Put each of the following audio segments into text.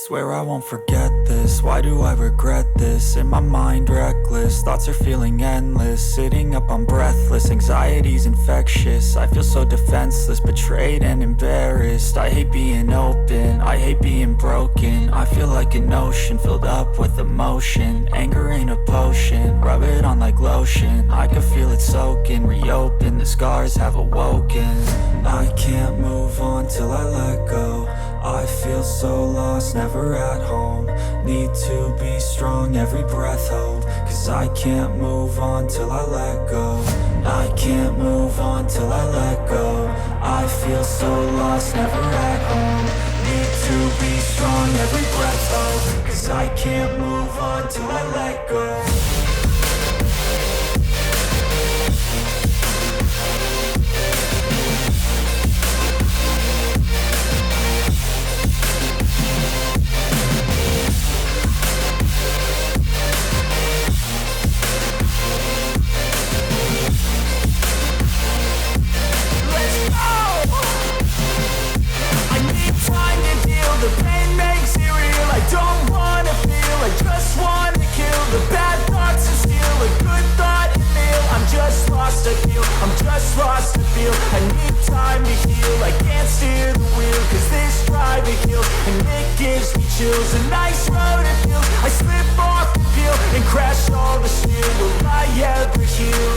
Swear I won't forget this, why do I regret this? In my mind reckless, thoughts are feeling endless. Sitting up I'm breathless, anxiety's infectious. I feel so defenseless, betrayed and embarrassed. I hate being open, I hate being broken. I feel like an ocean filled up with emotion. Anger ain't a potion, rub it on like lotion. I can feel it soaking, reopen, the scars have awoken. I can't move on till I let go. I feel so lost, never at home. Need to be strong, every breath hold. Cause I can't move on till I let go. I can't move on till I let go. I feel so lost, never at home. Need to be strong, every breath hold. Cause I can't move on till I let go. The pain makes it real. I don't wanna feel, I just wanna kill the bad thoughts and steal a good thought and feel. I'm just lost, I feel, I'm just lost, I feel. I need time to heal, I can't steer the wheel. Cause this drive it kills, and it gives me chills. A nice road it feels, I slip off the peel and crash all the steel. Will I ever heal?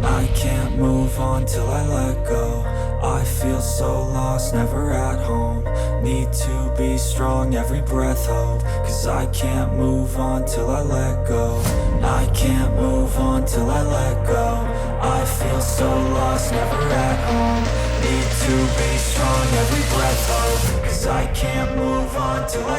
I can't move on till I let go. I feel so lost, never at home. Need to be strong, every breath hold. Cause I can't move on till I let go. I can't move on till I let go. I feel so lost, never at home. Need to be strong, every breath hold. Cause I can't move on till I